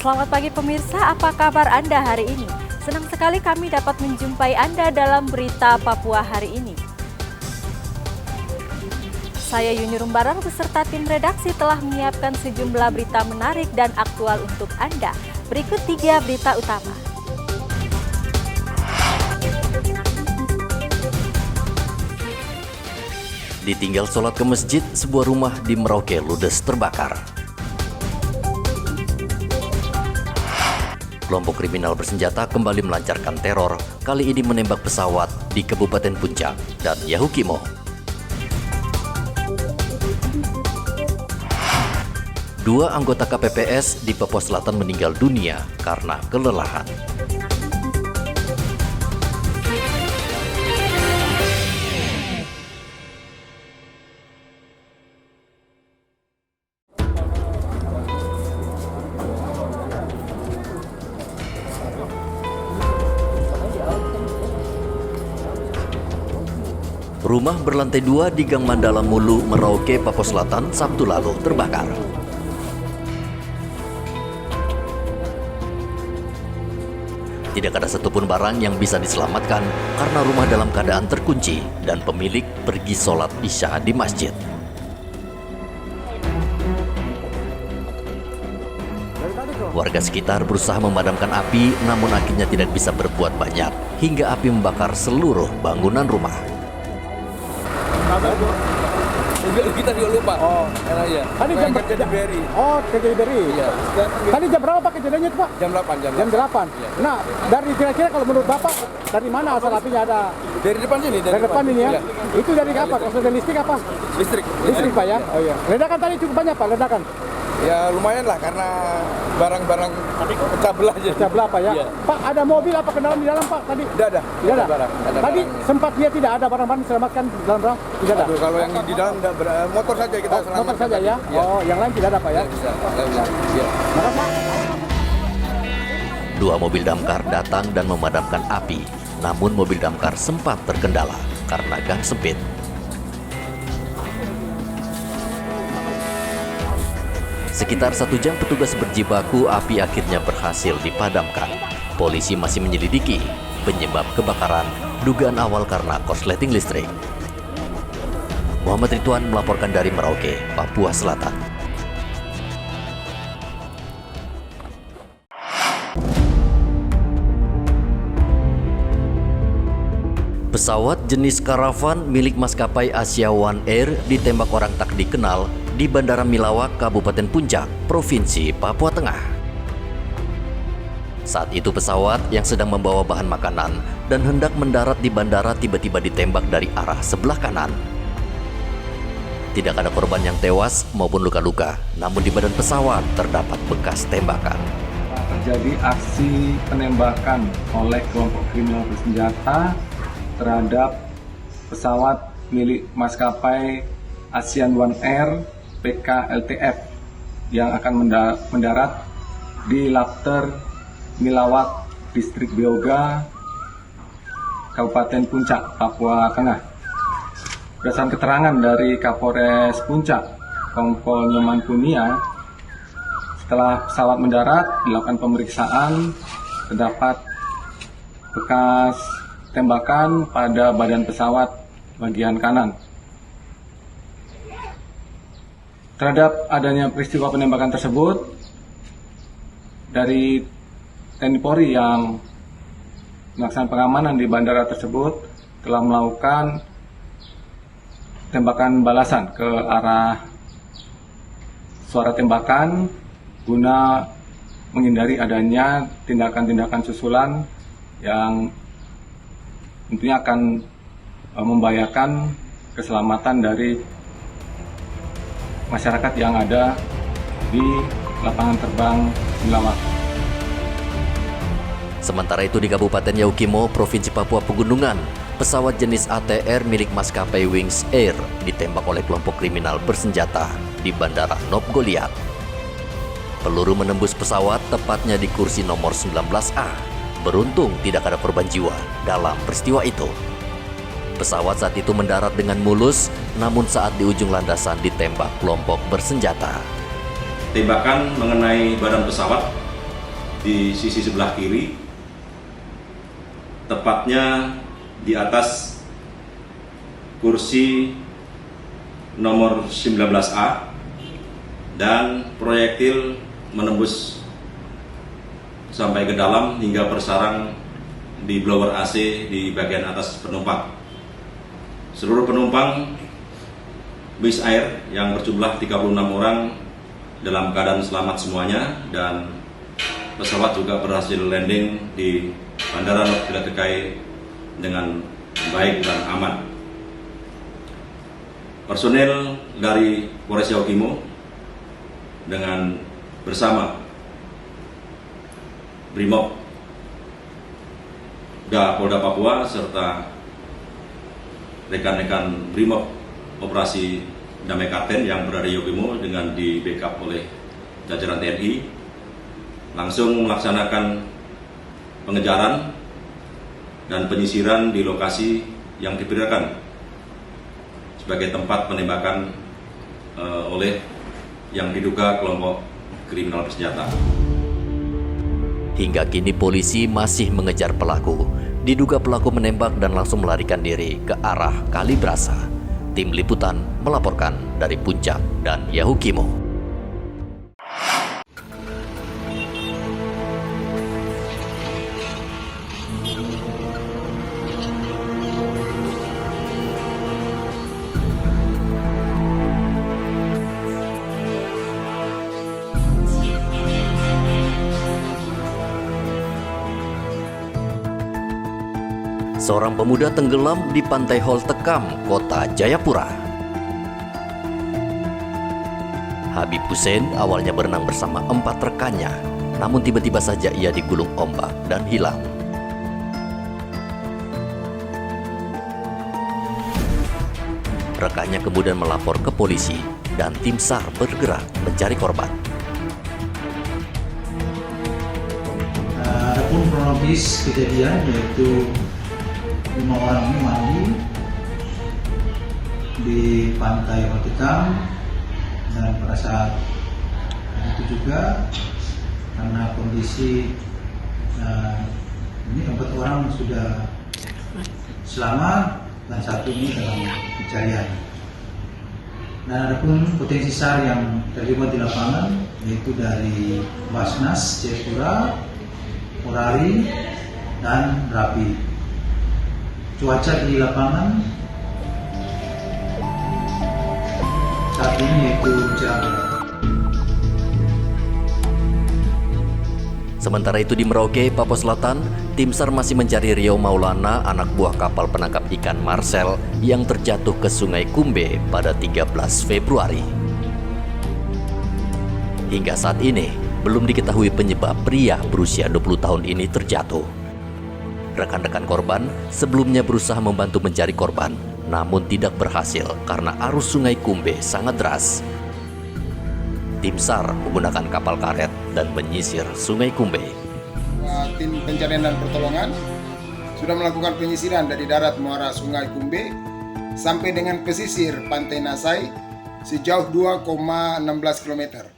Selamat pagi pemirsa, apa kabar Anda hari ini? Senang sekali kami dapat menjumpai Anda dalam berita Papua hari ini. Saya Yuni Rumbarang beserta tim redaksi telah menyiapkan sejumlah berita menarik dan aktual untuk Anda. Berikut 3 berita utama. Ditinggal sholat ke masjid, sebuah rumah di Merauke ludes terbakar. Kelompok kriminal bersenjata kembali melancarkan teror, kali ini menembak pesawat di Kabupaten Puncak dan Yahukimo. Dua anggota KPPS di Papua Selatan meninggal dunia karena kelelahan. Rumah berlantai 2 di Gang Mandala Mulu, Merauke, Papua Selatan, Sabtu lalu terbakar. Tidak ada satupun barang yang bisa diselamatkan karena rumah dalam keadaan terkunci dan pemilik pergi sholat Isya di masjid. Warga sekitar berusaha memadamkan api, namun akhirnya tidak bisa berbuat banyak hingga api membakar seluruh bangunan rumah. Kita juga lupa. Oh, ya. Tadi jam kerja di BRI. Oh, kerja di BRI. Iya. Tadi jam berapa Pak kejadiannya itu Pak? Jam 8. Jam 8. Iya. Nah, dari kira-kira kalau menurut Bapak dari mana asal apinya ada? Dari depan sini. Dari depan ini ya? Iya. Itu dari apa? Konsultan listrik apa? Listrik. Listrik Pak ya? Oh iya. Ledakan tadi cukup banyak Pak, ledakan? Ya lumayan lah karena barang-barang pecah belah aja. Pecah belah Pak ya? Iya. Pak, ada mobil apa ke dalam di dalam Pak tadi? Tidak ada. Tidak ada? Barang. Tadi sempat dia tidak ada barang-barang diselamatkan dalam berapa? Tidak ada? Aduh, kalau yang di dalam motor saja kita selamatkan. Motor saja ya? Iya. Oh, yang lain tidak ada Pak ya? Bisa. Iya. Makasih. Dua mobil damkar datang dan memadamkan api, namun mobil damkar sempat terkendala karena gang sempit. Sekitar 1 jam petugas berjibaku, api akhirnya berhasil dipadamkan. Polisi masih menyelidiki penyebab kebakaran, dugaan awal karena korsleting listrik. Muhammad Ridwan melaporkan dari Merauke, Papua Selatan. Pesawat jenis karavan milik maskapai Asia One Air ditembak orang tak dikenal di Bandara Milawak, Kabupaten Puncak, Provinsi Papua Tengah. Saat itu pesawat yang sedang membawa bahan makanan dan hendak mendarat di bandara tiba-tiba ditembak dari arah sebelah kanan. Tidak ada korban yang tewas maupun luka-luka, namun di badan pesawat terdapat bekas tembakan. Terjadi aksi penembakan oleh kelompok kriminal bersenjata terhadap pesawat milik maskapai ASEAN One Air PKLTF yang akan mendarat di Labter Milawak, Distrik Beoga, Kabupaten Puncak, Papua Tengah. Berdasarkan keterangan dari Kapolres Puncak, Kompol Nyoman Punia, setelah pesawat mendarat, dilakukan pemeriksaan, terdapat bekas tembakan pada badan pesawat bagian kanan. Terhadap adanya peristiwa penembakan tersebut, dari TNI Polri yang melaksanakan pengamanan di bandara tersebut telah melakukan tembakan balasan ke arah suara tembakan guna menghindari adanya tindakan-tindakan susulan yang tentunya akan membahayakan keselamatan dari masyarakat yang ada di lapangan terbang Milawak. Sementara itu di Kabupaten Yahukimo, Provinsi Papua Pegunungan, pesawat jenis ATR milik maskapai Wings Air ditembak oleh kelompok kriminal bersenjata di Bandara Nop Goliat. Peluru menembus pesawat tepatnya di kursi nomor 19A. Beruntung tidak ada korban jiwa dalam peristiwa itu. Pesawat saat itu mendarat dengan mulus, namun saat di ujung landasan ditembak kelompok bersenjata. Tembakan mengenai badan pesawat di sisi sebelah kiri, tepatnya di atas kursi nomor 19A, dan proyektil menembus sampai ke dalam hingga bersarang di blower AC di bagian atas penumpang. Seluruh penumpang bis air yang berjumlah 36 orang dalam keadaan selamat semuanya, dan pesawat juga berhasil landing di Bandara Nob Goliat dengan baik dan aman. Personel dari Polres Yaukimo dengan bersama Brimob Polda Papua serta rekan-rekan Brimob Operasi Damai Karten yang berada di Yaukimo dengan di backup oleh jajaran TNI langsung melaksanakan pengejaran dan penyisiran di lokasi yang diperkirakan sebagai tempat penembakan oleh yang diduga kelompok kriminal bersenjata. Hingga kini polisi masih mengejar pelaku. Diduga pelaku menembak dan langsung melarikan diri ke arah Kalibrasa. Tim Liputan melaporkan dari Puncak dan Yaukimo. Seorang pemuda tenggelam di Pantai Hol Tekam, Kota Jayapura. Habib Hussein awalnya berenang bersama 4 rekannya, namun tiba-tiba saja ia digulung ombak dan hilang. Rekannya kemudian melapor ke polisi dan tim SAR bergerak mencari korban. Adapun kronologis kejadian yaitu 5 orang ini mandi di Pantai Hol Tekam, dan pada saat itu juga karena kondisi ini 4 orang sudah selamat dan 1 ini dalam pencarian. Dan adapun potensi SAR yang terlibat di lapangan yaitu dari Basnas, Jayapura, Porari, dan Rapi. Cuaca di lapangan saat ini yaitu cerah. Sementara itu di Merauke, Papua Selatan, tim SAR masih mencari Rio Maulana, anak buah kapal penangkap ikan Marcel yang terjatuh ke Sungai Kumbe pada 13 Februari. Hingga saat ini, belum diketahui penyebab pria berusia 20 tahun ini terjatuh. Rekan-rekan korban sebelumnya berusaha membantu mencari korban, namun tidak berhasil karena arus Sungai Kumbe sangat deras. Tim SAR menggunakan kapal karet dan menyisir Sungai Kumbe. Tim pencarian dan pertolongan sudah melakukan penyisiran dari darat muara Sungai Kumbe sampai dengan pesisir Pantai Nasai sejauh 2,16 km.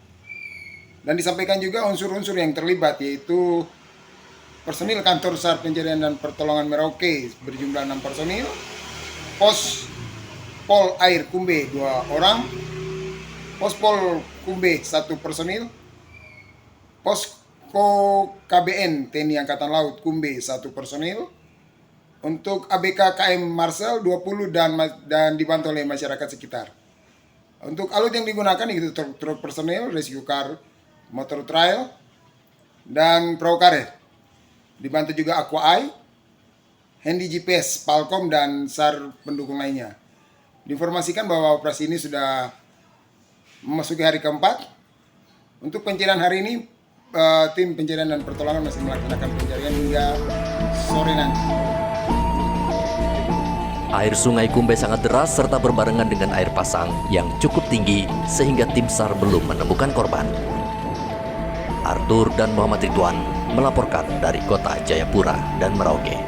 Dan disampaikan juga unsur-unsur yang terlibat, yaitu personil kantor SAR pencarian dan pertolongan Merauke berjumlah 6 personil, pos Pol Air Kumbe 2 orang, pos Pol Kumbe 1 personil, posko KBN TNI Angkatan Laut Kumbe 1 personil, untuk ABK KM Marcel 20 dan dibantu oleh masyarakat sekitar. Untuk alut yang digunakan itu truk personil, rescue car, motor trail, dan perahu karet. Dibantu juga Aqua-Eye, Handy GPS, Palkom, dan SAR pendukung lainnya. Diinformasikan bahwa operasi ini sudah memasuki hari keempat. Untuk pencarian hari ini, tim pencarian dan pertolongan masih melaksanakan pencarian hingga sore nanti. Air Sungai Kumbe sangat deras serta berbarengan dengan air pasang yang cukup tinggi sehingga tim SAR belum menemukan korban. Arthur dan Muhammad Ridwan melaporkan dari Kota Jayapura dan Merauke.